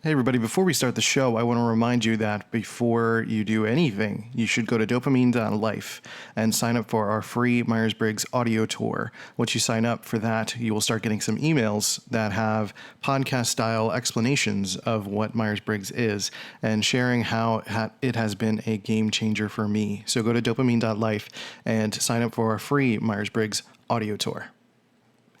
Hey everybody, before we start the show, I want to remind you that before you do anything, you should go to dopamine.life and sign up for our free Myers-Briggs audio tour. Once you sign up for that, you will start getting some emails that have podcast-style explanations of what Myers-Briggs is and sharing how it has been a game changer for me. So go to dopamine.life and sign up for our free Myers-Briggs audio tour.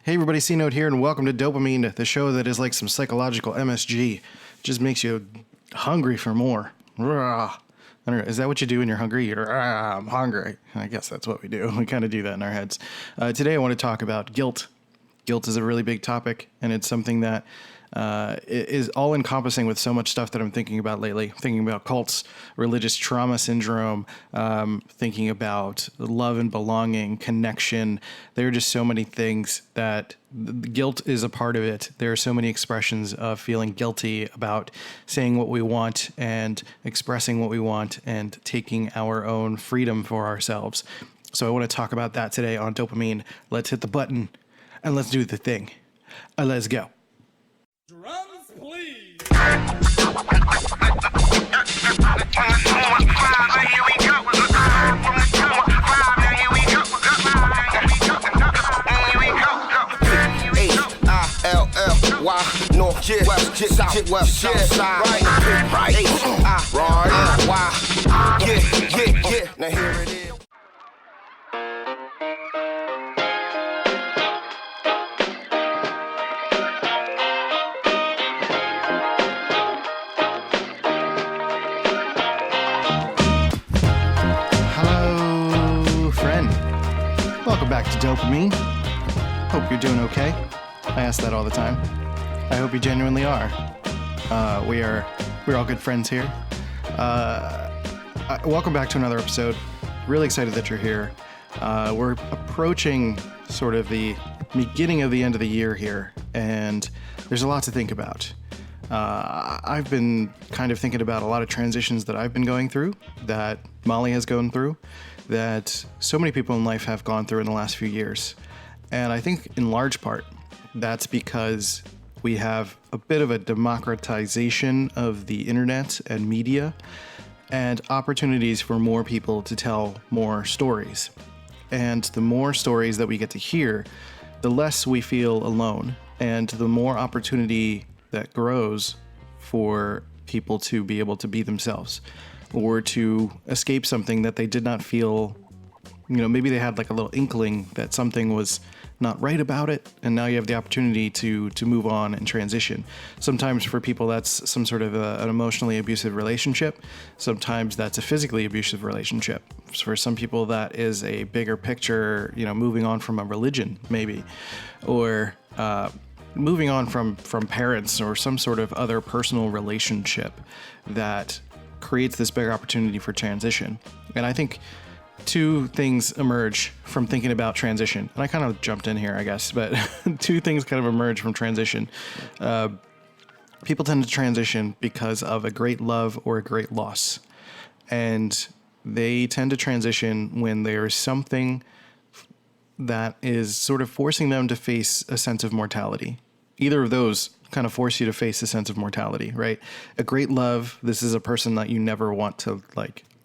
Hey everybody, C-Note here, and welcome to Dopamine, the show that is like some psychological MSG. Just makes you hungry for more. I don't know, is that what you do when you're hungry? I'm hungry. I guess that's what we do. We kind of do that in our heads. Today I want to talk about guilt. Guilt is a really big topic, and it's something that is all-encompassing with so much stuff that I'm thinking about lately. Thinking about cults, religious trauma syndrome, thinking about love and belonging, connection. There are just so many things that guilt is a part of it. There are so many expressions of feeling guilty about saying what we want and expressing what we want and taking our own freedom for ourselves. So I want to talk about that today on Dopamine. Let's hit the button and let's do the thing. Let's go. Drums, please. Why, north, west, south, side, right, why, yeah, now here it is. Hello, friend. Welcome back to Dopamine. Hope you're doing okay. I ask that all the time. I hope you genuinely are. We're all good friends here. Welcome back to another episode. Really excited that you're here. We're approaching sort of the beginning of the end of the year here, and there's a lot to think about. I've been kind of thinking about a lot of transitions that I've been going through, that Molly has gone through, that so many people in life have gone through in the last few years. And I think in large part, that's because we have a bit of a democratization of the internet and media and opportunities for more people to tell more stories. And the more stories that we get to hear, the less we feel alone, and the more opportunity that grows for people to be able to be themselves or to escape something that they did not feel. Maybe they had like a little inkling that something was not right about it, and now you have the opportunity to move on and transition. Sometimes for people that's some sort of an emotionally abusive relationship. Sometimes that's a physically abusive relationship. For some people that is a bigger picture, moving on from a religion maybe, or moving on from parents or some sort of other personal relationship that creates this bigger opportunity for transition. And I think two things emerge from thinking about transition. And I kind of jumped in here, I guess, but two things kind of emerge from transition. People tend to transition because of a great love or a great loss. And they tend to transition when there is something that is sort of forcing them to face a sense of mortality. Either of those kind of force you to face a sense of mortality, right? A great love, this is a person that you never want to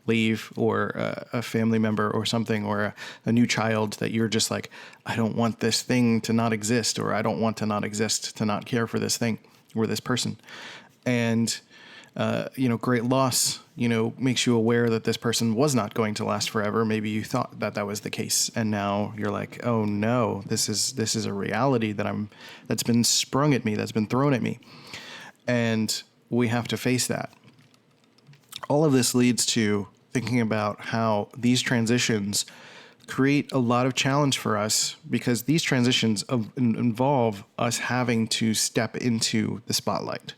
leave, or a family member or something, or a new child that you're just like, I don't want this thing to not exist, or I don't want to not exist, to not care for this thing or this person. And, great loss, makes you aware that this person was not going to last forever. Maybe you thought that was the case, and now you're like, oh no, this is a reality that's been sprung at me, that's been thrown at me. And we have to face that. All of this leads to thinking about how these transitions create a lot of challenge for us, because these transitions involve us having to step into the spotlight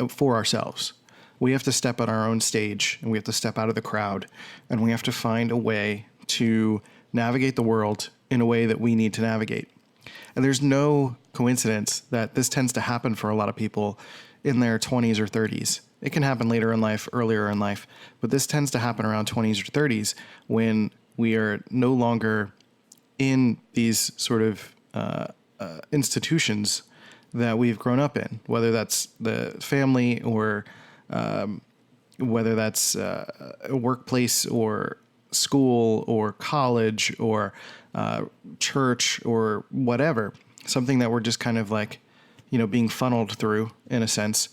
for ourselves. We have to step on our own stage, and we have to step out of the crowd, and we have to find a way to navigate the world in a way that we need to navigate. And there's no coincidence that this tends to happen for a lot of people in their 20s or 30s. It can happen later in life, earlier in life, but this tends to happen around 20s or 30s when we are no longer in these sort of institutions that we've grown up in, whether that's the family or whether that's a workplace or school or college or church or whatever, something that we're just kind of like, being funneled through in a sense.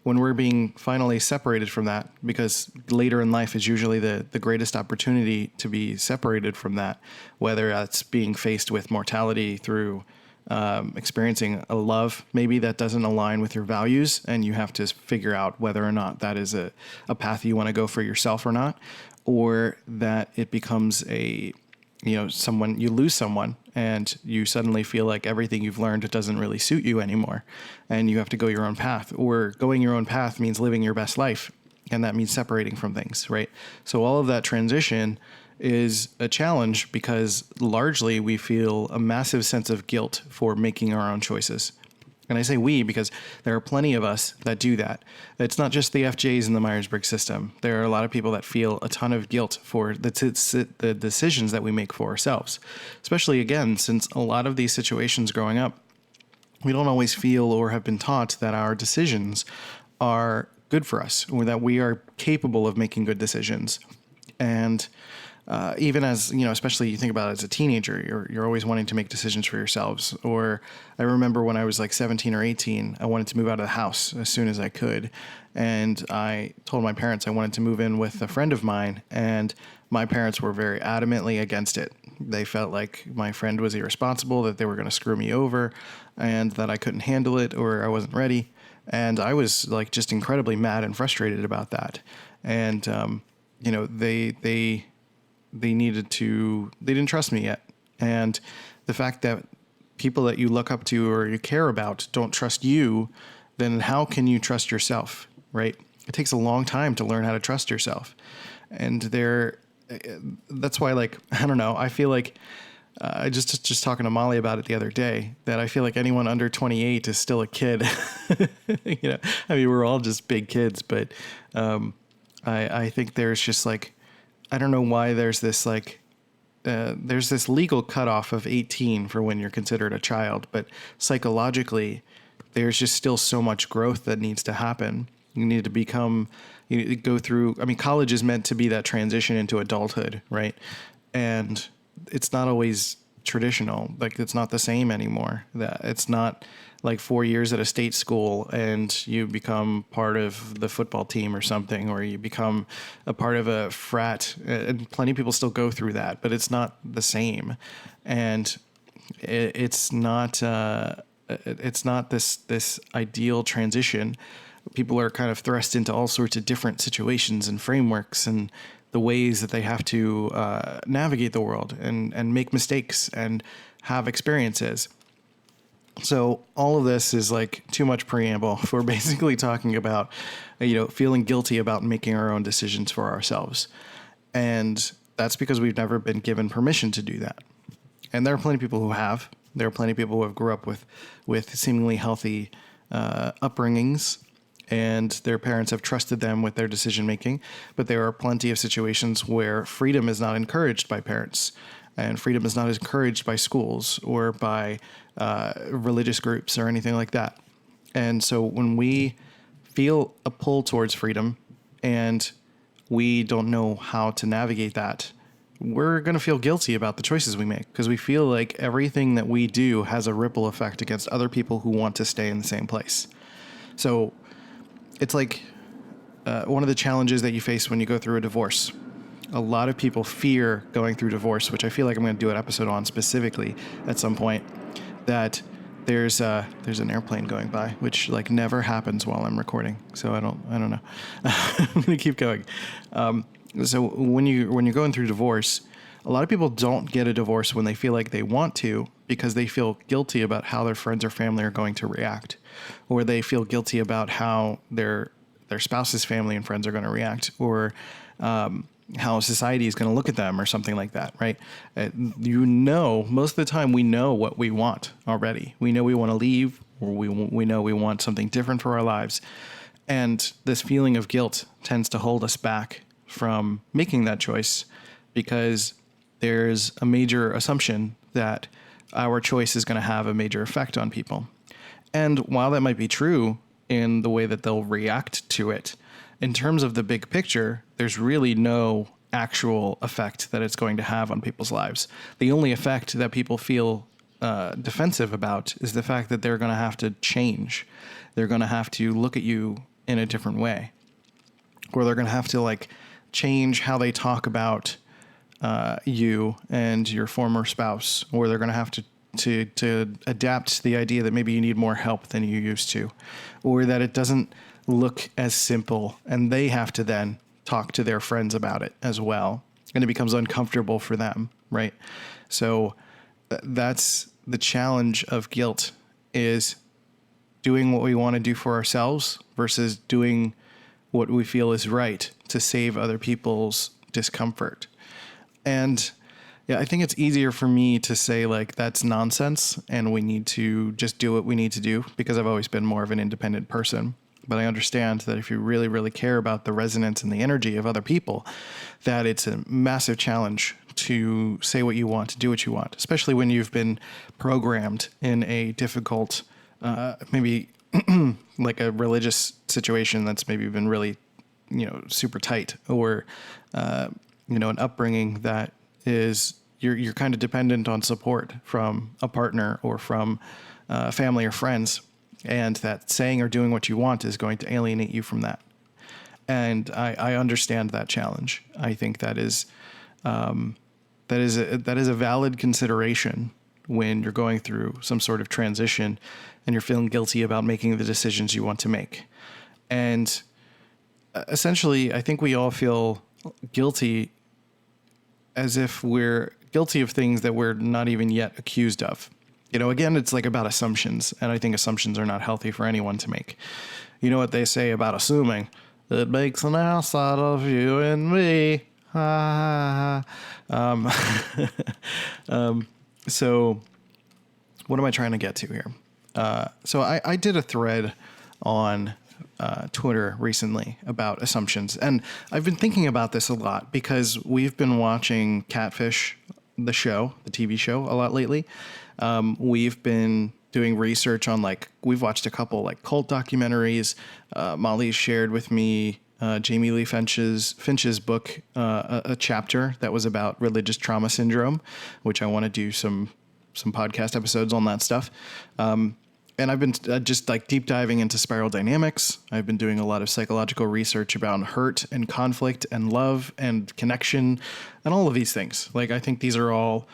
When we're being finally separated from that, because later in life is usually the greatest opportunity to be separated from that, whether that's being faced with mortality through experiencing a love maybe that doesn't align with your values, and you have to figure out whether or not that is a path you want to go for yourself or not, or that it becomes you lose someone and you suddenly feel like everything you've learned doesn't really suit you anymore and you have to go your own path. Or going your own path means living your best life, and that means separating from things, right? So all of that transition is a challenge because largely we feel a massive sense of guilt for making our own choices. And I say we because there are plenty of us that do that. It's not just the FJs in the Myers-Briggs system. There are a lot of people that feel a ton of guilt for the decisions that we make for ourselves, especially, again, since a lot of these situations growing up, we don't always feel or have been taught that our decisions are good for us or that we are capable of making good decisions. And even as, especially you think about it as a teenager, you're always wanting to make decisions for yourselves. Or I remember when I was like 17 or 18, I wanted to move out of the house as soon as I could. And I told my parents I wanted to move in with a friend of mine, and my parents were very adamantly against it. They felt like my friend was irresponsible, that they were going to screw me over, and that I couldn't handle it or I wasn't ready. And I was like just incredibly mad and frustrated about that. And, they didn't trust me yet. And the fact that people that you look up to or you care about don't trust you, then how can you trust yourself, right? It takes a long time to learn how to trust yourself. And that's why, like, I don't know, I feel like, just talking to Molly about it the other day, that I feel like anyone under 28 is still a kid. We're all just big kids, but I think there's just like, I don't know why there's this legal cutoff of 18 for when you're considered a child, but psychologically, there's just still so much growth that needs to happen. You need to go through, college is meant to be that transition into adulthood, right? And it's not always traditional. Like, it's not the same anymore. That it's not like 4 years at a state school and you become part of the football team or something, or you become a part of a frat. And plenty of people still go through that, but it's not the same. And it's not this ideal transition. People are kind of thrust into all sorts of different situations and frameworks and the ways that they have to navigate the world and make mistakes and have experiences. So all of this is like too much preamble. We're basically talking about, feeling guilty about making our own decisions for ourselves. And that's because we've never been given permission to do that. And there are plenty of people who have. There are plenty of people who have grew up with seemingly healthy upbringings, and their parents have trusted them with their decision making. But there are plenty of situations where freedom is not encouraged by parents, and freedom is not encouraged by schools or by religious groups or anything like that. And so when we feel a pull towards freedom and we don't know how to navigate that, we're going to feel guilty about the choices we make, because we feel like everything that we do has a ripple effect against other people who want to stay in the same place. So it's like one of the challenges that you face when you go through a divorce. A lot of people fear going through divorce, which I feel like I'm going to do an episode on specifically at some point, that there's an airplane going by, which like never happens while I'm recording. So I don't know. I'm going to keep going. So when you're going through divorce, a lot of people don't get a divorce when they feel like they want to, because they feel guilty about how their friends or family are going to react, or they feel guilty about how their spouse's family and friends are going to react, or how society is going to look at them or something like that, right? Most of the time we know what we want already. We know we want to leave, or we know we want something different for our lives. And this feeling of guilt tends to hold us back from making that choice, because there's a major assumption that our choice is going to have a major effect on people. And while that might be true in the way that they'll react to it, in terms of the big picture, there's really no actual effect that it's going to have on people's lives. The only effect that people feel defensive about is the fact that they're going to have to change. They're going to have to look at you in a different way, or they're going to have to like change how they talk about you and your former spouse, or they're going to have to adapt to the idea that maybe you need more help than you used to, or that it doesn't look as simple, and they have to then talk to their friends about it as well, and it becomes uncomfortable for them, right? So that's the challenge of guilt, is doing what we want to do for ourselves versus doing what we feel is right to save other people's discomfort. And yeah, I think it's easier for me to say like that's nonsense and we need to just do what we need to do, because I've always been more of an independent person. But I understand that if you really, really care about the resonance and the energy of other people, that it's a massive challenge to say what you want, to do what you want, especially when you've been programmed in a difficult, maybe like a religious situation that's maybe been really, super tight, or, an upbringing that is, you're kind of dependent on support from a partner or from family or friends. And that saying or doing what you want is going to alienate you from that. And I understand that challenge. I think that is a valid consideration when you're going through some sort of transition and you're feeling guilty about making the decisions you want to make. And essentially, I think we all feel guilty as if we're guilty of things that we're not even yet accused of. Again, it's like about assumptions, and I think assumptions are not healthy for anyone to make. You know what they say about assuming? It makes an ass out of you and me. So what am I trying to get to here? So I did a thread on Twitter recently about assumptions, and I've been thinking about this a lot because we've been watching Catfish, the show, the TV show, a lot lately. We've been doing research on we've watched a couple cult documentaries. Molly's shared with me Jamie Lee Finch's book, a chapter that was about religious trauma syndrome, which I want to do some podcast episodes on that stuff. And I've been just deep diving into spiral dynamics. I've been doing a lot of psychological research about hurt and conflict and love and connection and all of these things. I think these are all,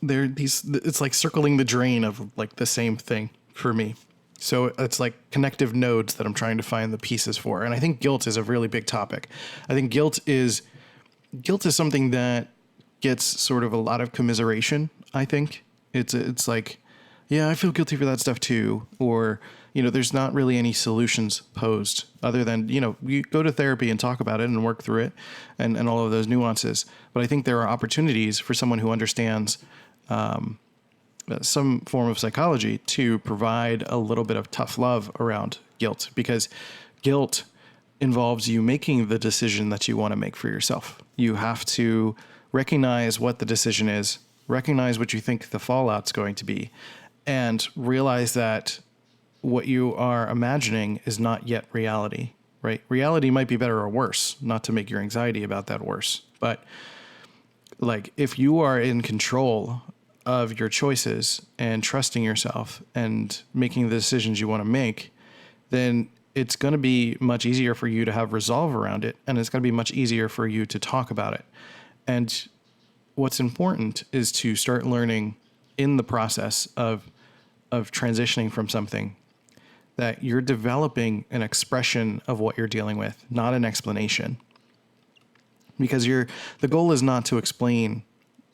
it's like circling the drain of the same thing for me. So it's like connective nodes that I'm trying to find the pieces for. And I think guilt is a really big topic. I think guilt is something that gets sort of a lot of commiseration. I think it's like, yeah, I feel guilty for that stuff too. Or, there's not really any solutions posed other than, you go to therapy and talk about it and work through it and all of those nuances. But I think there are opportunities for someone who understands some form of psychology to provide a little bit of tough love around guilt, because guilt involves you making the decision that you want to make for yourself. You have to recognize what the decision is, recognize what you think the fallout's going to be, and realize that what you are imagining is not yet reality, right? Reality might be better or worse, not to make your anxiety about that worse. But if you are in control of your choices and trusting yourself and making the decisions you want to make, then it's going to be much easier for you to have resolve around it. And it's going to be much easier for you to talk about it. And what's important is to start learning in the process of transitioning from something that you're developing an expression of what you're dealing with, not an explanation. Because the goal is not to explain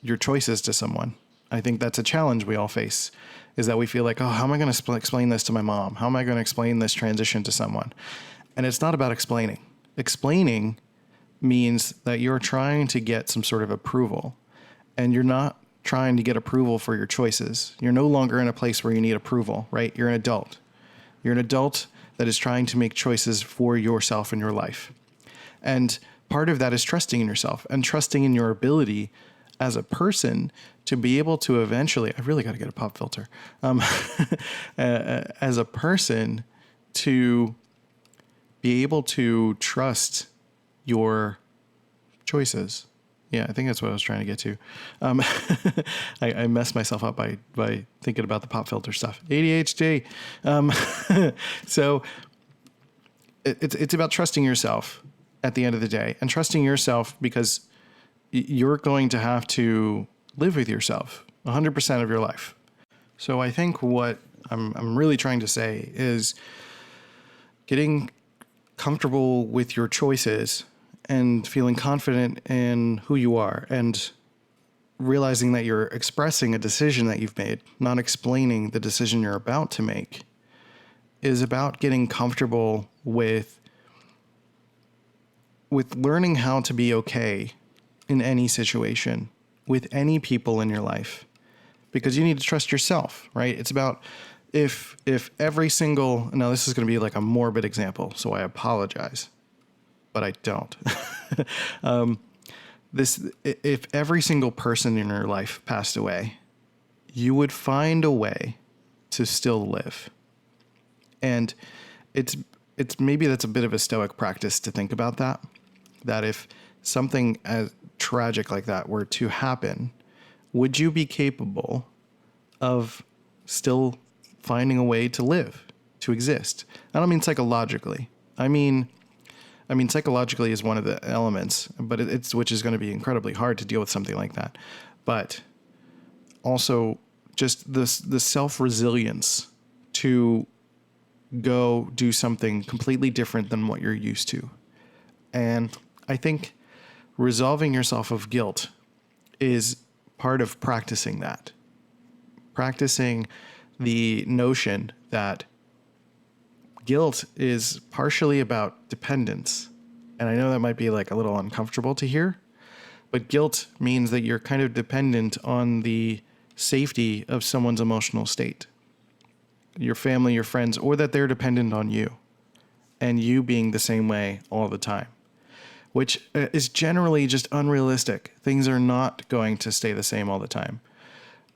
your choices to someone. I think that's a challenge we all face, is that we feel like, oh, how am I going to explain this to my mom? How am I going to explain this transition to someone? And it's not about explaining. Explaining means that you're trying to get some sort of approval, and you're not trying to get approval for your choices. You're no longer in a place where you need approval, right? You're an adult. You're an adult that is trying to make choices for yourself in your life. And part of that is trusting in yourself and trusting in your ability as a person to be able to eventually, I really got to get a pop filter, as a person to be able to trust your choices. Yeah, I think that's what I was trying to get to. I messed myself up by thinking about the pop filter stuff. ADHD. So it's about trusting yourself at the end of the day, and trusting yourself because you're going to have to live with yourself 100% of your life. So I think what I'm really trying to say is getting comfortable with your choices and feeling confident in who you are, and realizing that you're expressing a decision that you've made, not explaining the decision you're about to make, is about getting comfortable with learning how to be okay in any situation, with any people in your life, because you need to trust yourself, right? It's about if every single, now this is going to be like a morbid example, so I apologize, but I don't. If every single person in your life passed away, you would find a way to still live. And it's maybe that's a bit of a stoic practice to think about that if something as tragic like that were to happen, would you be capable of still finding a way to live, to exist? I don't mean psychologically. I mean psychologically is one of the elements, but it's which is going to be incredibly hard to deal with something like that. But also just the self-resilience to go do something completely different than what you're used to. And I think resolving yourself of guilt is part of practicing that. Practicing the notion that guilt is partially about dependence. And I know that might be like a little uncomfortable to hear, but guilt means that you're kind of dependent on the safety of someone's emotional state, your family, your friends, or that they're dependent on you, and you being the same way all the time, which is generally just unrealistic. Things are not going to stay the same all the time.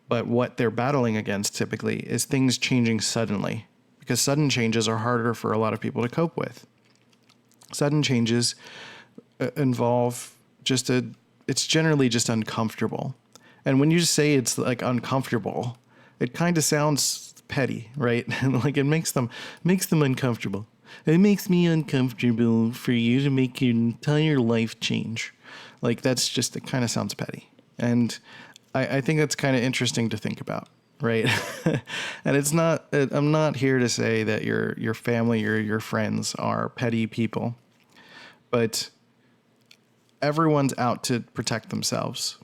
But what they're battling against typically is things changing suddenly, because sudden changes are harder for a lot of people to cope with. Sudden changes involve it's generally just uncomfortable. And when you just say it's like uncomfortable, it kind of sounds petty, right? Like it makes them uncomfortable. It makes me uncomfortable for you to make your entire life change. Like that's just, it kind of sounds petty. And I think that's kind of interesting to think about, right? And it's not, I'm not here to say that your family or your friends are petty people, but everyone's out to protect themselves.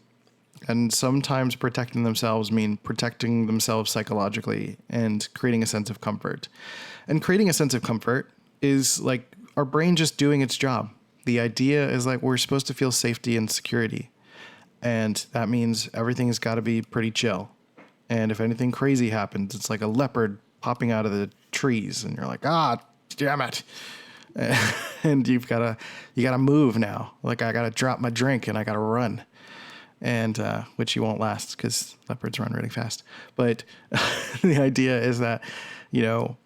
And sometimes protecting themselves mean protecting themselves psychologically and creating a sense of comfort. And creating a sense of comfort is like our brain just doing its job. The idea is like we're supposed to feel safety and security. And that means everything's got to be pretty chill. And if anything crazy happens, it's like a leopard popping out of the trees and you're like, damn it. And you gotta move now. Like I gotta drop my drink and I gotta run. And which you won't last because leopards run really fast. But the idea is that, you know,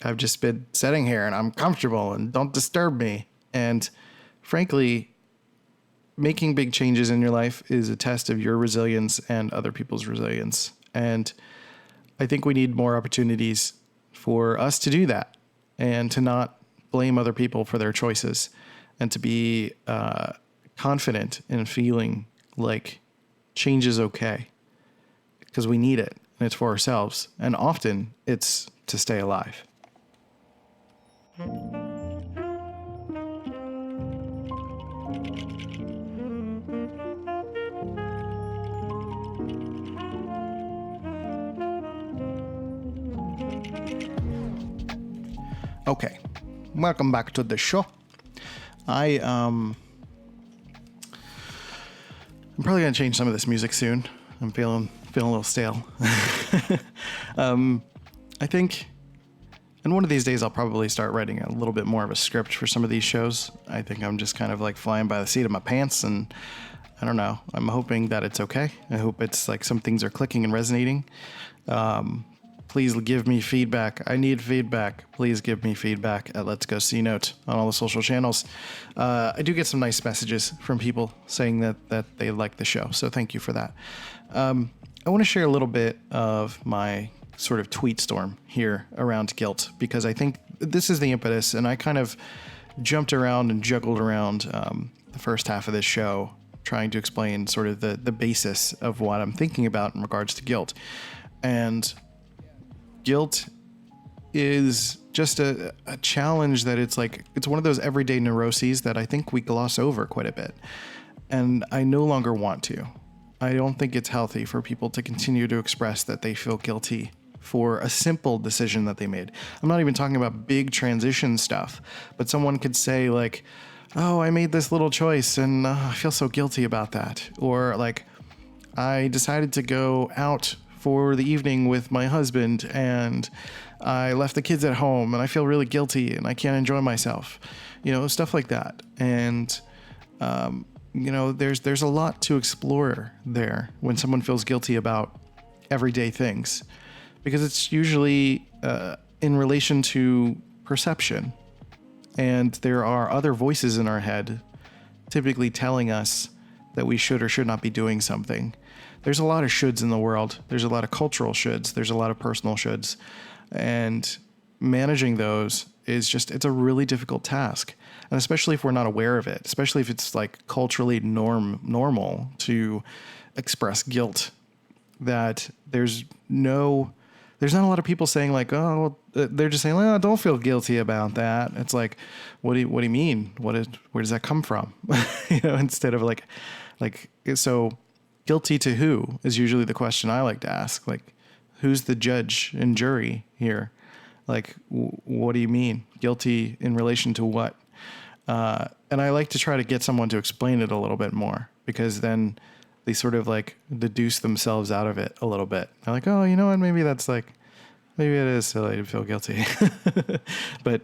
I've just been sitting here and I'm comfortable and don't disturb me. And frankly, making big changes in your life is a test of your resilience and other people's resilience. And I think we need more opportunities for us to do that and to not blame other people for their choices and to be confident in feeling like change is okay because we need it and it's for ourselves. And often it's to stay alive. Okay, welcome back to the show. I'm probably gonna change some of this music soon. I'm feeling a little stale. I think, and one of these days I'll probably start writing a little bit more of a script for some of these shows. I think I'm just kind of like flying by the seat of my pants, and I don't know. I'm hoping that it's okay. I hope it's like some things are clicking and resonating. Please give me feedback. I need feedback. Please give me feedback at Let's Go C Note on all the social channels. I do get some nice messages from people saying that they like the show, so thank you for that. I want to share a little bit of my sort of tweet storm here around guilt, because I think this is the impetus, and I kind of jumped around and juggled around the first half of this show trying to explain sort of the basis of what I'm thinking about in regards to guilt. And guilt is just a challenge that it's one of those everyday neuroses that I think we gloss over quite a bit. And I no longer want to. I don't think it's healthy for people to continue to express that they feel guilty for a simple decision that they made. I'm not even talking about big transition stuff, but someone could say like, oh, I made this little choice and I feel so guilty about that. Or like, I decided to go out for the evening with my husband and I left the kids at home and I feel really guilty and I can't enjoy myself, stuff like that. And, there's a lot to explore there when someone feels guilty about everyday things, because it's usually in relation to perception. And there are other voices in our head typically telling us that we should or should not be doing something. There's a lot of shoulds in the world. There's a lot of cultural shoulds. There's a lot of personal shoulds. And managing those it's a really difficult task. And especially if we're not aware of it, especially if it's like culturally normal to express guilt, that there's not a lot of people saying like, oh, they're just saying, oh, don't feel guilty about that. It's like, what do you mean? Where does that come from? Instead of like, so guilty to who is usually the question I like to ask. Like, who's the judge and jury here? Like, what do you mean? Guilty in relation to what? And I like to try to get someone to explain it a little bit more, because then they sort of like deduce themselves out of it a little bit. They're like, oh, you know what? Maybe it is silly to feel guilty. But,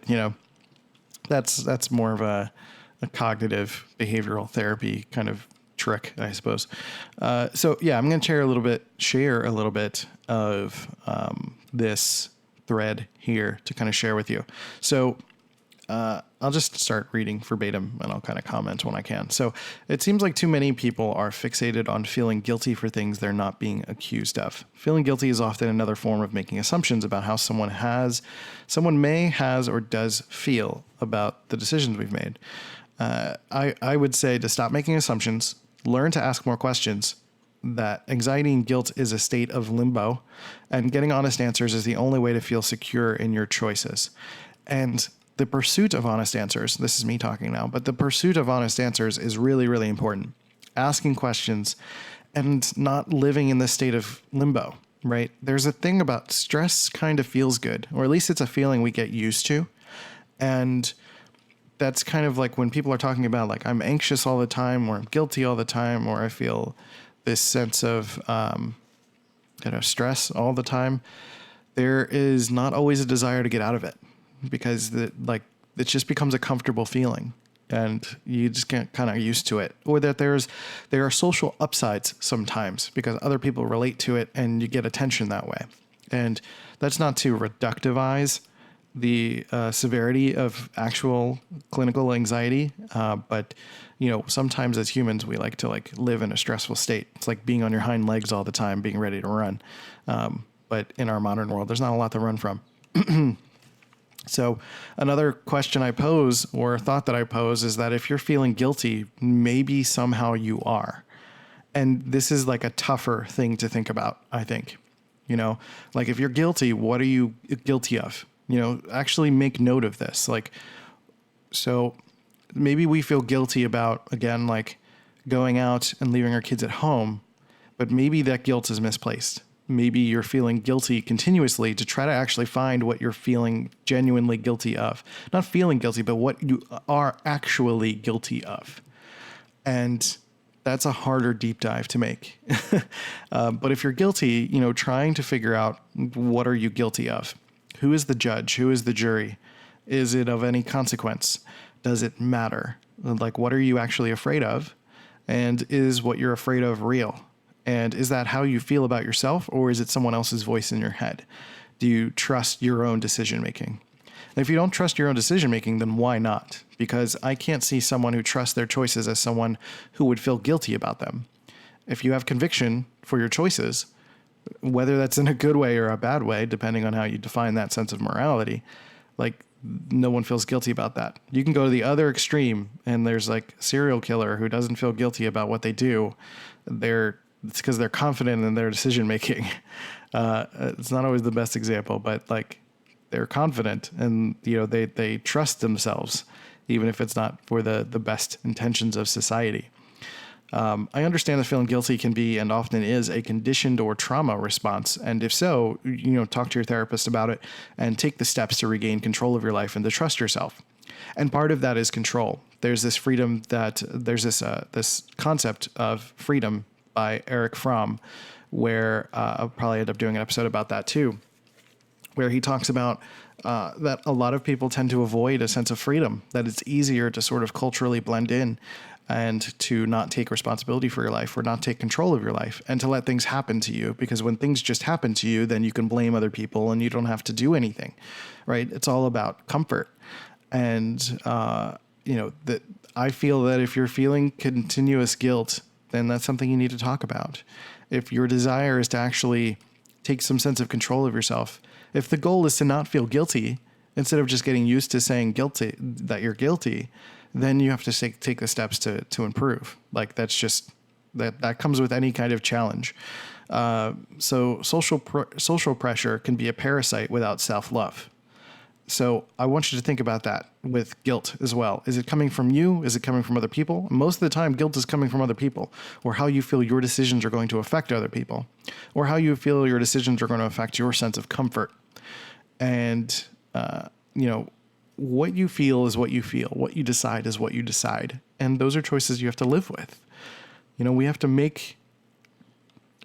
that's more of a cognitive behavioral therapy kind of trick, I suppose. So yeah, I'm going to share a little bit of this thread here to kind of share with you. So I'll just start reading verbatim and I'll kind of comment when I can. So it seems like too many people are fixated on feeling guilty for things they're not being accused of. Feeling guilty is often another form of making assumptions about how someone has, or does feel about the decisions we've made. I would say to stop making assumptions, learn to ask more questions, that anxiety and guilt is a state of limbo, and getting honest answers is the only way to feel secure in your choices. And the pursuit of honest answers, this is me talking now, but the pursuit of honest answers is really, really important. Asking questions and not living in this state of limbo, right? There's a thing about stress kind of feels good, or at least it's a feeling we get used to. And that's kind of like when people are talking about like, I'm anxious all the time, or I'm guilty all the time, or I feel this sense of stress all the time. There is not always a desire to get out of it, because it just becomes a comfortable feeling and you just get kind of used to it. Or that there are social upsides sometimes because other people relate to it and you get attention that way. And that's not to reductivize the severity of actual clinical anxiety, but sometimes as humans we like to live in a stressful state. It's like being on your hind legs all the time, being ready to run. But in our modern world, there's not a lot to run from. So another question I pose, or thought that I pose, is that if you're feeling guilty, maybe somehow you are. And this is like a tougher thing to think about, I think. Like if you're guilty, what are you guilty of? Actually make note of this. So maybe we feel guilty about, again, like going out and leaving our kids at home, but maybe that guilt is misplaced. Maybe you're feeling guilty continuously to try to actually find what you're feeling genuinely guilty of. Not feeling guilty, but what you are actually guilty of. And that's a harder deep dive to make. But if you're guilty, trying to figure out what are you guilty of? Who is the judge? Who is the jury? Is it of any consequence? Does it matter? Like, what are you actually afraid of? And is what you're afraid of real? And is that how you feel about yourself, or is it someone else's voice in your head? Do you trust your own decision making? And if you don't trust your own decision making, then why not? Because I can't see someone who trusts their choices as someone who would feel guilty about them. If you have conviction for your choices, whether that's in a good way or a bad way, depending on how you define that sense of morality, like, no one feels guilty about that. You can go to the other extreme, and there's like a serial killer who doesn't feel guilty about what they do. It's because they're confident in their decision making. It's not always the best example, but like, they're confident, and they trust themselves, even if it's not for the best intentions of society. I understand that feeling guilty can be, and often is, a conditioned or trauma response. And if so, talk to your therapist about it and take the steps to regain control of your life and to trust yourself. And part of that is control. There's this freedom there's this concept of freedom by Eric Fromm, where I'll probably end up doing an episode about that too, where he talks about that a lot of people tend to avoid a sense of freedom, that it's easier to sort of culturally blend in and to not take responsibility for your life or not take control of your life and to let things happen to you. Because when things just happen to you, then you can blame other people and you don't have to do anything, right? It's all about comfort. And, that I feel that if you're feeling continuous guilt, then that's something you need to talk about. If your desire is to actually take some sense of control of yourself, if the goal is to not feel guilty, instead of just getting used to saying guilty, that you're guilty, then you have to take the steps to improve. Like, that's just, that comes with any kind of challenge. So social pressure can be a parasite without self-love. So I want you to think about that with guilt as well. Is it coming from you? Is it coming from other people? Most of the time, guilt is coming from other people, or how you feel your decisions are going to affect other people, or how you feel your decisions are going to affect your sense of comfort. And, what you feel is what you feel. What you decide is what you decide. And those are choices you have to live with. We have to make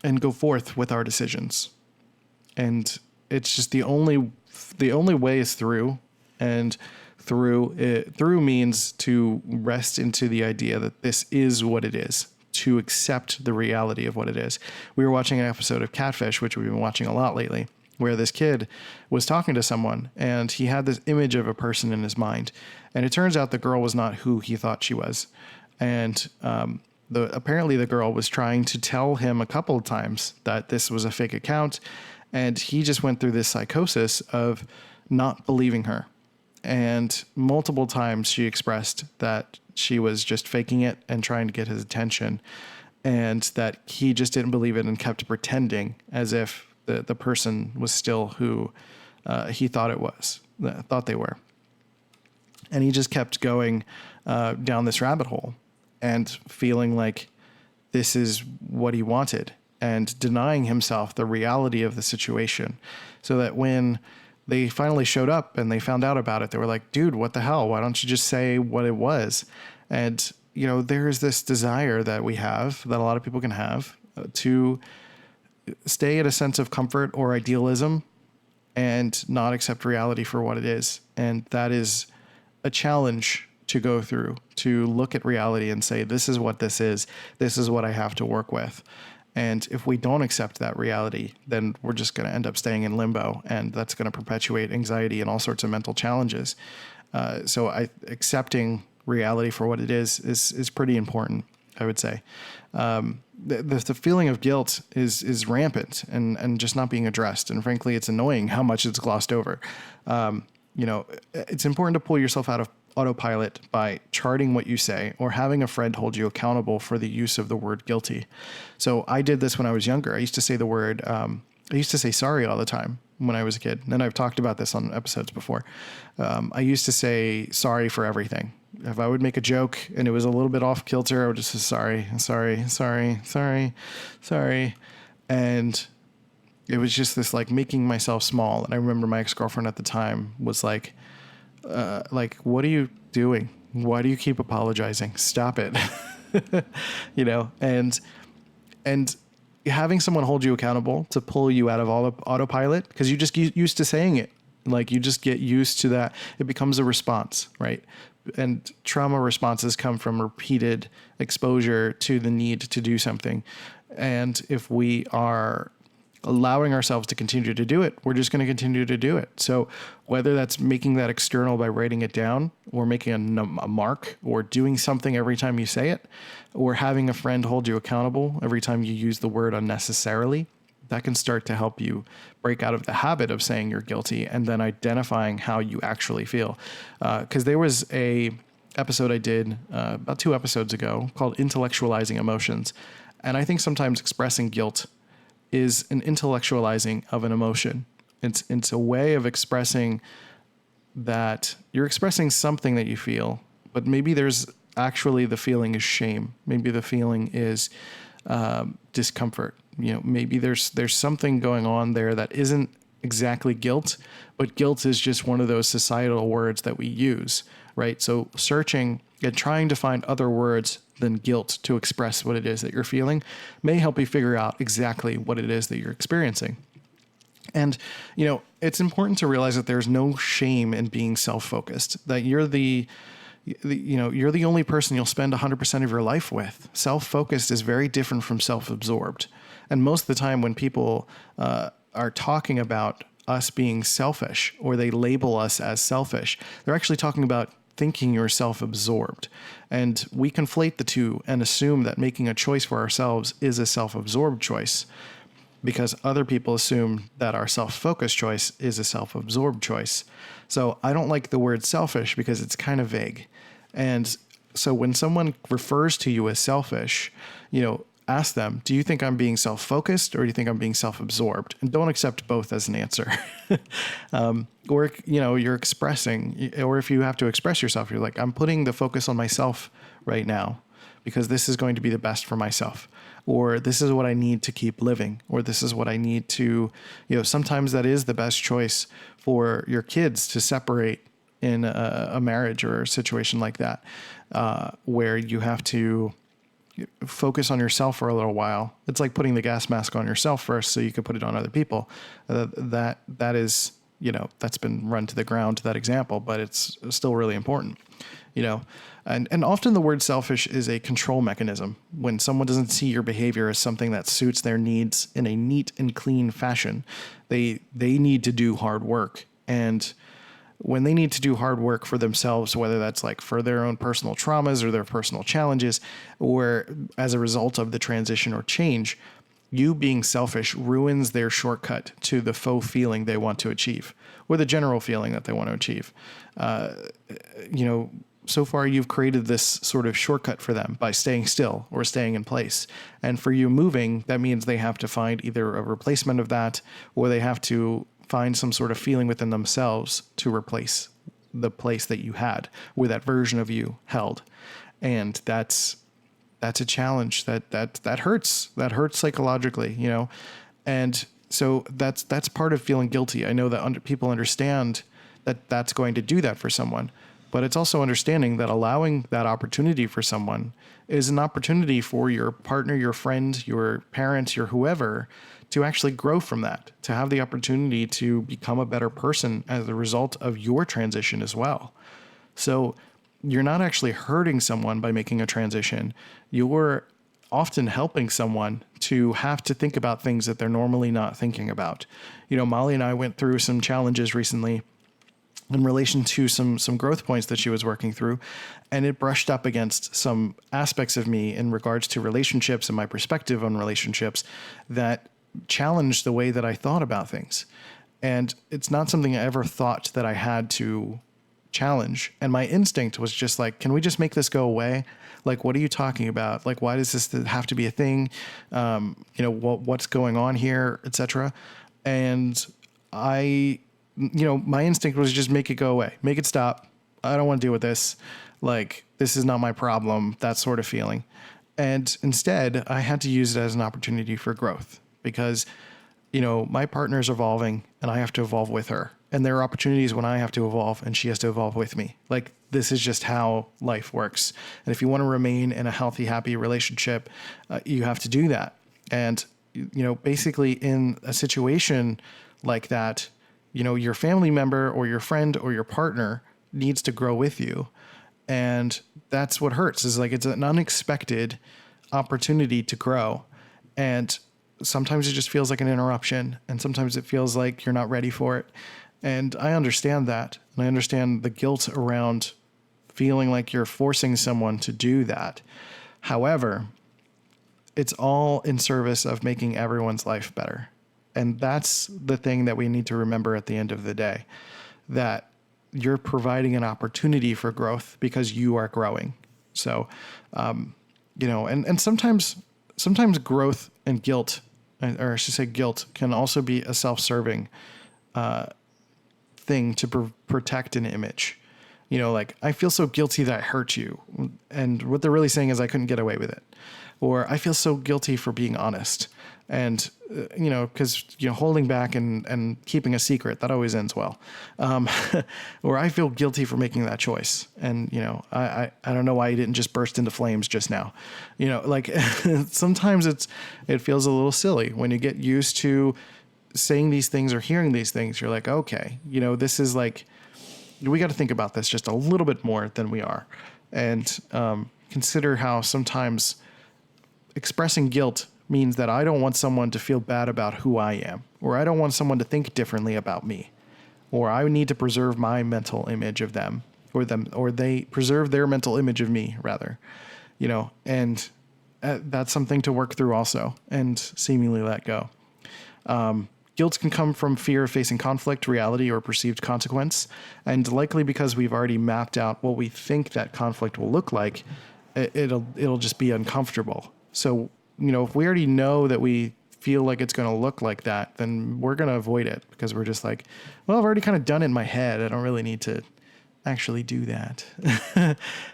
and go forth with our decisions. And it's just the only way is through. And through means to rest into the idea that this is what it is, to accept the reality of what it is. We were watching an episode of Catfish, which we've been watching a lot lately, where this kid was talking to someone and he had this image of a person in his mind. And it turns out the girl was not who he thought she was. And apparently the girl was trying to tell him a couple of times that this was a fake account. And he just went through this psychosis of not believing her. And multiple times she expressed that she was just faking it and trying to get his attention, and that he just didn't believe it and kept pretending as if the person was still who he thought they were. And he just kept going down this rabbit hole and feeling like this is what he wanted, and denying himself the reality of the situation, so that when they finally showed up and they found out about it, they were like, dude, what the hell? Why don't you just say what it was? And, there's this desire that we have, that a lot of people can have, to stay at a sense of comfort or idealism and not accept reality for what it is. And that is a challenge to go through, to look at reality and say, this is what this is what I have to work with. And if we don't accept that reality, then we're just going to end up staying in limbo, and that's going to perpetuate anxiety and all sorts of mental challenges. So accepting reality for what it is pretty important, I would say. The feeling of guilt is rampant and just not being addressed. And frankly, it's annoying how much it's glossed over. It's important to pull yourself out of autopilot by charting what you say, or having a friend hold you accountable for the use of the word guilty. So I did this when I was younger. I used to say sorry all the time when I was a kid. And I've talked about this on episodes before. I used to say sorry for everything. If I would make a joke and it was a little bit off kilter, I would just say sorry. And it was just this like making myself small. And I remember my ex-girlfriend at the time was like, what are you doing? Why do you keep apologizing? Stop it. And having someone hold you accountable to pull you out of all autopilot, because you just used to saying it, Like you just get used to that. It becomes a response, right? And trauma responses come from repeated exposure to the need to do something. And if we are allowing ourselves to continue to do it, we're just going to continue to do it. So whether that's making that external by writing it down, or making a mark, or doing something every time you say it, or having a friend hold you accountable every time you use the word unnecessarily, that can start to help you break out of the habit of saying you're guilty and then identifying how you actually feel. Because there was a episode I did about 2 episodes ago called Intellectualizing Emotions. And I think sometimes expressing guilt is an intellectualizing of an emotion. It's a way of expressing that you're expressing something that you feel, but maybe there's actually the feeling is shame. Maybe the feeling is discomfort. Maybe there's something going on there that isn't exactly guilt, but guilt is just one of those societal words that we use, right? So searching and trying to find other words than guilt to express what it is that you're feeling may help you figure out exactly what it is that you're experiencing. And, it's important to realize that there's no shame in being self-focused, that you're the only person you'll spend 100% of your life with. Self-focused is very different from self-absorbed. And most of the time when people are talking about us being selfish, or they label us as selfish, they're actually talking about thinking you're self-absorbed. And we conflate the two and assume that making a choice for ourselves is a self-absorbed choice, because other people assume that our self-focused choice is a self-absorbed choice. So I don't like the word selfish because it's kind of vague. And so when someone refers to you as selfish, ask them, do you think I'm being self-focused, or do you think I'm being self-absorbed? And don't accept both as an answer. Or, you're expressing, or if you have to express yourself, you're like, I'm putting the focus on myself right now because this is going to be the best for myself, or this is what I need to keep living, or this is what I need to, sometimes that is the best choice for your kids to separate in a marriage or a situation like that, where you have to focus on yourself for a little while. It's like putting the gas mask on yourself first so you can put it on other people. That is, that's been run to the ground, that example, but it's still really important, and often the word selfish is a control mechanism. When someone doesn't see your behavior as something that suits their needs in a neat and clean fashion, they need to do hard work. And when they need to do hard work for themselves, whether that's like for their own personal traumas or their personal challenges, or as a result of the transition or change, you being selfish ruins their shortcut to the faux feeling they want to achieve, or the general feeling that they want to achieve. So far you've created this sort of shortcut for them by staying still or staying in place. And for you moving, that means they have to find either a replacement of that, or they have to find some sort of feeling within themselves to replace the place that you had, where that version of you held. And that's a challenge that hurts. That hurts psychologically, And so that's part of feeling guilty. I know that people understand that that's going to do that for someone, but it's also understanding that allowing that opportunity for someone is an opportunity for your partner, your friend, your parent, your whoever, to actually grow from that, to have the opportunity to become a better person as a result of your transition as well. So you're not actually hurting someone by making a transition. You're often helping someone to have to think about things that they're normally not thinking about. Molly and I went through some challenges recently in relation to some growth points that she was working through, and it brushed up against some aspects of me in regards to relationships and my perspective on relationships that challenged the way that I thought about things. And it's not something I ever thought that I had to challenge. And my instinct was just like, can we just make this go away? Like, what are you talking about? Like, why does this have to be a thing? What's going on here, etc. And my instinct was just make it go away, make it stop. I don't want to deal with this. Like, this is not my problem, that sort of feeling. And instead, I had to use it as an opportunity for growth because, my partner's evolving and I have to evolve with her. And there are opportunities when I have to evolve and she has to evolve with me. Like, this is just how life works. And if you want to remain in a healthy, happy relationship, you have to do that. And, basically in a situation like that, your family member or your friend or your partner needs to grow with you. And that's what hurts, is like, it's an unexpected opportunity to grow. And sometimes it just feels like an interruption, and sometimes it feels like you're not ready for it. And I understand that. And I understand the guilt around feeling like you're forcing someone to do that. However, it's all in service of making everyone's life better. And that's the thing that we need to remember at the end of the day, that you're providing an opportunity for growth because you are growing. So, and sometimes growth and guilt, or I should say guilt, can also be a self-serving thing to protect an image. Like, I feel so guilty that I hurt you. And what they're really saying is I couldn't get away with it. Or I feel so guilty for being honest. And, because, holding back and keeping a secret, that always ends well. Or I feel guilty for making that choice. And, I don't know why you didn't just burst into flames just now. Like sometimes it feels a little silly when you get used to saying these things or hearing these things. You're like, okay, this is like, we got to think about this just a little bit more than we are. And consider how sometimes expressing guilt means that I don't want someone to feel bad about who I am, or I don't want someone to think differently about me, or I need to preserve my mental image of them, or they preserve their mental image of me, rather, and that's something to work through also, and seemingly let go. Guilt can come from fear of facing conflict, reality, or perceived consequence, and likely because we've already mapped out what we think that conflict will look like, it'll just be uncomfortable. So, if we already know that we feel like it's going to look like that, then we're going to avoid it, because we're just like, well, I've already kind of done it in my head. I don't really need to actually do that.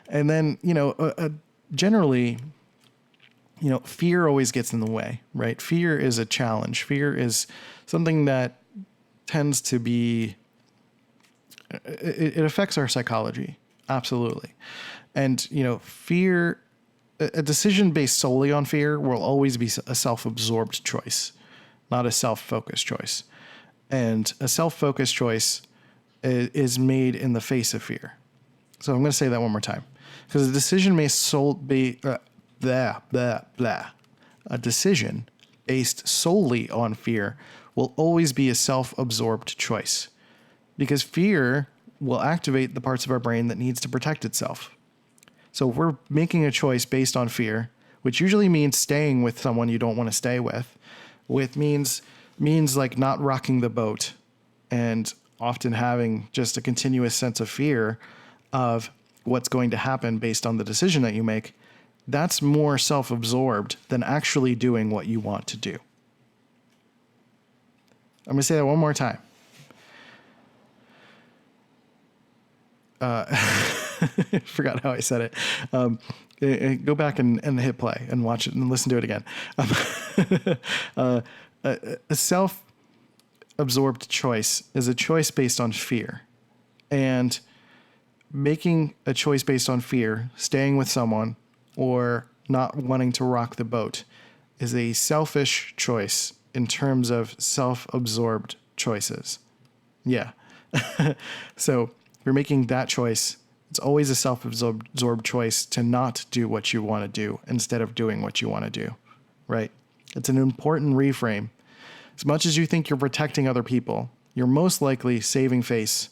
And then, generally, fear always gets in the way, right? Fear is a challenge. Fear is something that tends to be, it affects our psychology. Absolutely. And, fear, a decision based solely on fear will always be a self-absorbed choice, not a self-focused choice. And a self-focused choice is made in the face of fear. So I'm going to say that one more time, because a decision may be a decision based solely on fear will always be a self-absorbed choice, because fear will activate the parts of our brain that needs to protect itself. So if we're making a choice based on fear, which usually means staying with someone you don't want to stay with means like not rocking the boat, and often having just a continuous sense of fear of what's going to happen based on the decision that you make, that's more self-absorbed than actually doing what you want to do. I'm going to say that one more time. Forgot how I said it. Go back and hit play and watch it and listen to it again. A self-absorbed choice is a choice based on fear. And making a choice based on fear, staying with someone, or not wanting to rock the boat, is a selfish choice in terms of self-absorbed choices. Yeah. So if you're making that choice, it's always a self-absorbed choice to not do what you want to do instead of doing what you want to do, right? It's an important reframe. As much as you think you're protecting other people, you're most likely saving face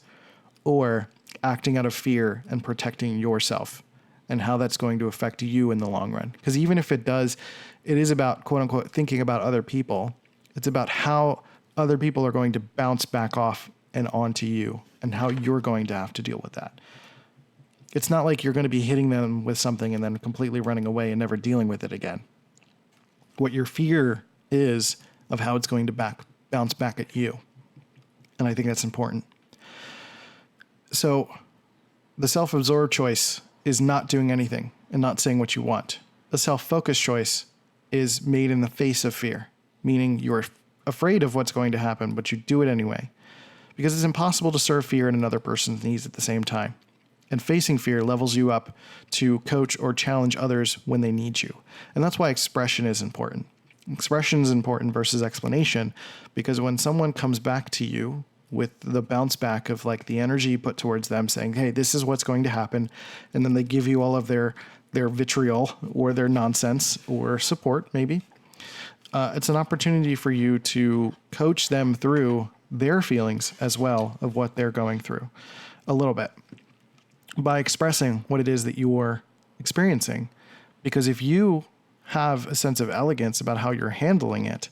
or acting out of fear and protecting yourself, and how that's going to affect you in the long run. Because even if it does, it is about, quote unquote, thinking about other people. It's about how other people are going to bounce back off and onto you, and how you're going to have to deal with that. It's not like you're going to be hitting them with something and then completely running away and never dealing with it again. What your fear is of how it's going to bounce back at you. And I think that's important. So the self-absorbed choice is not doing anything and not saying what you want. The self-focused choice is made in the face of fear, meaning you're afraid of what's going to happen, but you do it anyway. Because it's impossible to serve fear and another person's needs at the same time. And facing fear levels you up to coach or challenge others when they need you. And that's why expression is important. Expression is important versus explanation, because when someone comes back to you with the bounce back of like the energy you put towards them saying, hey, this is what's going to happen. And then they give you all of their vitriol or their nonsense or support, maybe. It's an opportunity for you to coach them through their feelings as well of what they're going through a little bit by expressing what it is that you're experiencing. Because if you have a sense of elegance about how you're handling it,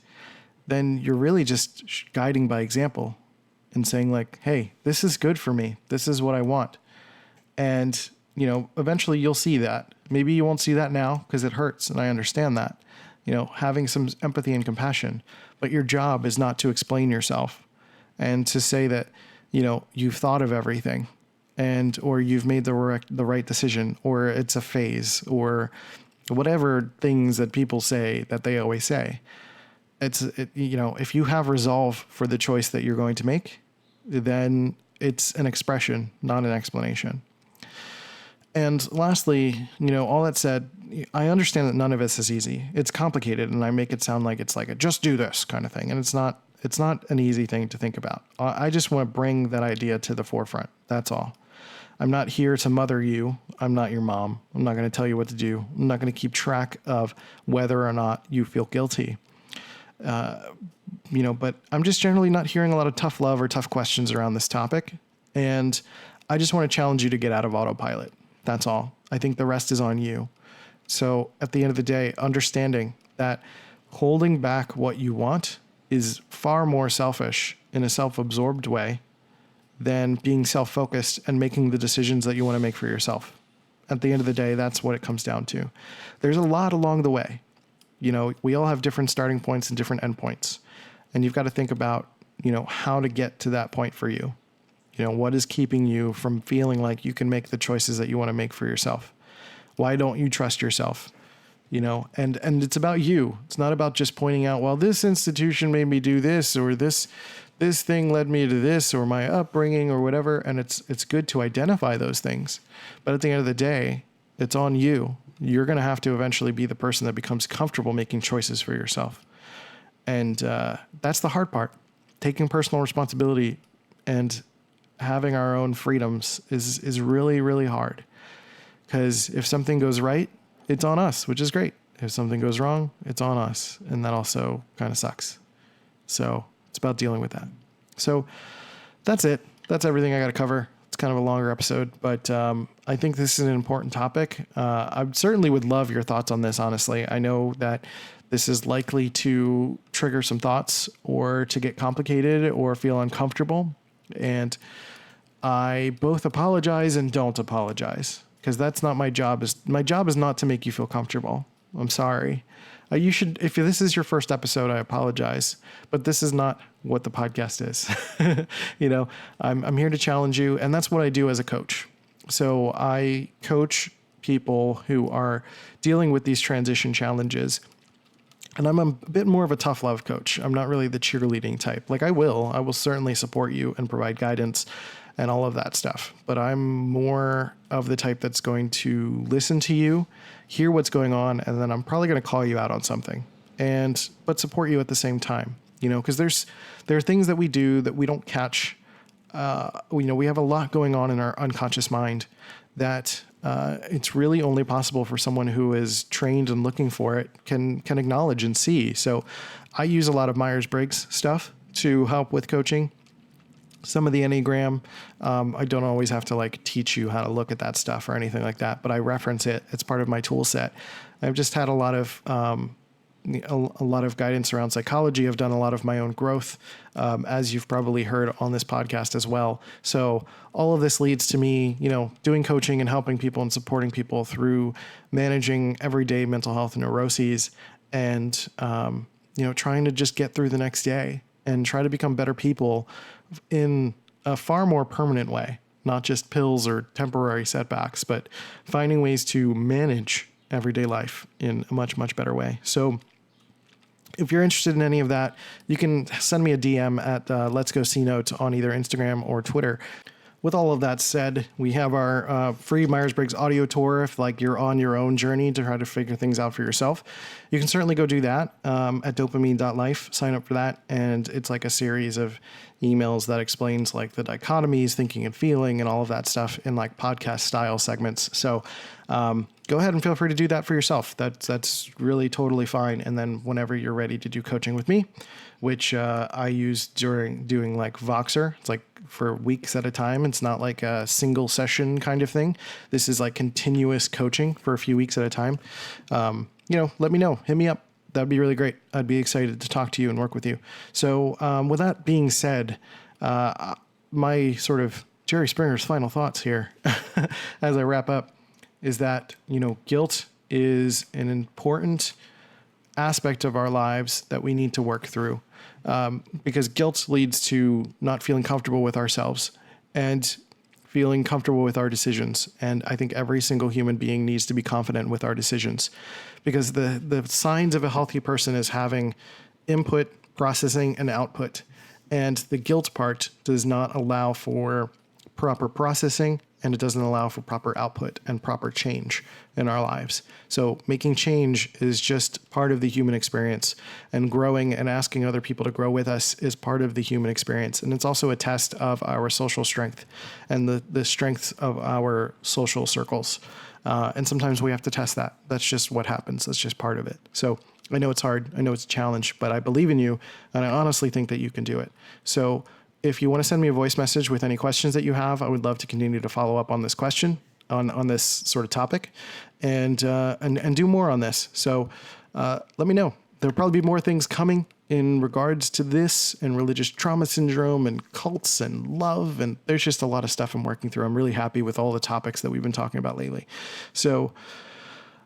then you're really just guiding by example and saying like, hey, this is good for me. This is what I want. And, you know, eventually you'll see that. Maybe you won't see that now because it hurts. And I understand that, you know, having some empathy and compassion, but your job is not to explain yourself and to say that, you know, you've thought of everything or you've made the right decision, or it's a phase, or whatever things that people say that they always say. You know, if you have resolve for the choice that you're going to make, then it's an expression, not an explanation. And lastly, you know, all that said, I understand that none of this is easy. It's complicated, and I make it sound like it's like a just do this kind of thing. And it's not an easy thing to think about. I just want to bring that idea to the forefront. That's all. I'm not here to mother you. I'm not your mom. I'm not going to tell you what to do. I'm not going to keep track of whether or not you feel guilty. You know, but I'm just generally not hearing a lot of tough love or tough questions around this topic. And I just want to challenge you to get out of autopilot. That's all. I think the rest is on you. So at the end of the day, understanding that holding back what you want is far more selfish in a self-absorbed way than being self-focused and making the decisions that you want to make for yourself. At the end of the day, that's what it comes down to. There's a lot along the way. You know, we all have different starting points and different end points. And you've got to think about, you know, how to get to that point for you. You know, what is keeping you from feeling like you can make the choices that you want to make for yourself? Why don't you trust yourself? You know, and it's about you. It's not about just pointing out, well, this institution made me do this, or this thing led me to this, or my upbringing, or whatever. And it's good to identify those things. But at the end of the day, it's on you. You're going to have to eventually be the person that becomes comfortable making choices for yourself. And that's the hard part. Taking personal responsibility and having our own freedoms is really, really hard. Because if something goes right, it's on us, which is great. If something goes wrong, it's on us. And that also kind of sucks. So it's about dealing with that. So that's it. That's everything I got to cover. It's kind of a longer episode, but I think this is an important topic. I certainly would love your thoughts on this, honestly. I know that this is likely to trigger some thoughts or to get complicated or feel uncomfortable. And I both apologize and don't apologize, because that's not my job. My job is not to make you feel comfortable. I'm sorry. You should, if this is your first episode, I apologize, but this is not what the podcast is. You know, I'm here to challenge you, and that's what I do as a coach. So I coach people who are dealing with these transition challenges, and I'm a bit more of a tough love coach. I'm not really the cheerleading type. Like I will certainly support you and provide guidance and all of that stuff. But I'm more of the type that's going to listen to you, hear what's going on, and then I'm probably going to call you out on something, but support you at the same time. You know, because there are things that we do that we don't catch. You know, we have a lot going on in our unconscious mind that it's really only possible for someone who is trained and looking for it can acknowledge and see. So I use a lot of Myers-Briggs stuff to help with coaching. Some of the Enneagram, I don't always have to like teach you how to look at that stuff or anything like that, but I reference it. It's part of my tool set. I've just had a lot of guidance around psychology. I've done a lot of my own growth, as you've probably heard on this podcast as well. So all of this leads to me, you know, doing coaching and helping people and supporting people through managing everyday mental health and neuroses, and, you know, trying to just get through the next day and try to become better people in a far more permanent way, not just pills or temporary setbacks, but finding ways to manage everyday life in a much, much better way. So if you're interested in any of that, you can send me a DM at Let's Go C Note on either Instagram or Twitter. with all of that said, we have our free Myers-Briggs audio tour. If like you're on your own journey to try to figure things out for yourself, you can certainly go do that at dopamine.life. Sign up for that. And it's like a series of emails that explains like the dichotomies, thinking and feeling, and all of that stuff in like podcast style segments. So go ahead and feel free to do that for yourself. That's really totally fine. And then whenever you're ready to do coaching with me, which I use during doing like Voxer, it's like for weeks at a time. It's not like a single session kind of thing. This is like continuous coaching for a few weeks at a time. Let me know, hit me up. That'd be really great. I'd be excited to talk to you and work with you. So with that being said, my sort of Jerry Springer's final thoughts here as I wrap up is that, guilt is an important aspect of our lives that we need to work through, because guilt leads to not feeling comfortable with ourselves and feeling comfortable with our decisions. And I think every single human being needs to be confident with our decisions, because the signs of a healthy person is having input, processing, and output. And the guilt part does not allow for proper processing, and it doesn't allow for proper output and proper change in our lives. So making change is just part of the human experience, and growing and asking other people to grow with us is part of the human experience. And it's also a test of our social strength and the strength of our social circles. And sometimes we have to test that. That's just what happens. That's just part of it. So I know it's hard. I know it's a challenge, but I believe in you, and I honestly think that you can do it. So if you want to send me a voice message with any questions that you have, I would love to continue to follow up on this question, on this sort of topic, and do more on this. So let me know. There'll probably be more things coming in regards to this and religious trauma syndrome and cults and love. And there's just a lot of stuff I'm working through. I'm really happy with all the topics that we've been talking about lately. So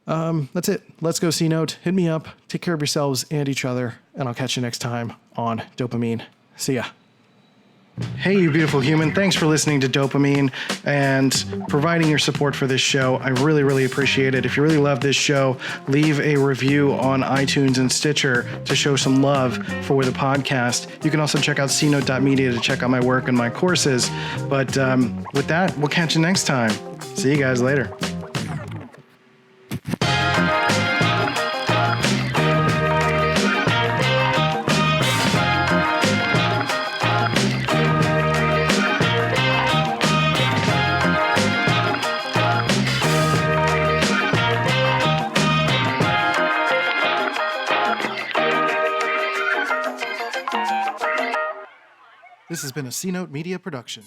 that's it. Let's go C-Note. Hit me up. Take care of yourselves and each other. And I'll catch you next time on Dopamine. See ya. Hey, you beautiful human. Thanks for listening to Dopamine and providing your support for this show. I really, really appreciate it. If you really love this show, leave a review on iTunes and Stitcher to show some love for the podcast. You can also check out cnote.media to check out my work and my courses. But with that, we'll catch you next time. See you guys later. This has been a C-Note Media production.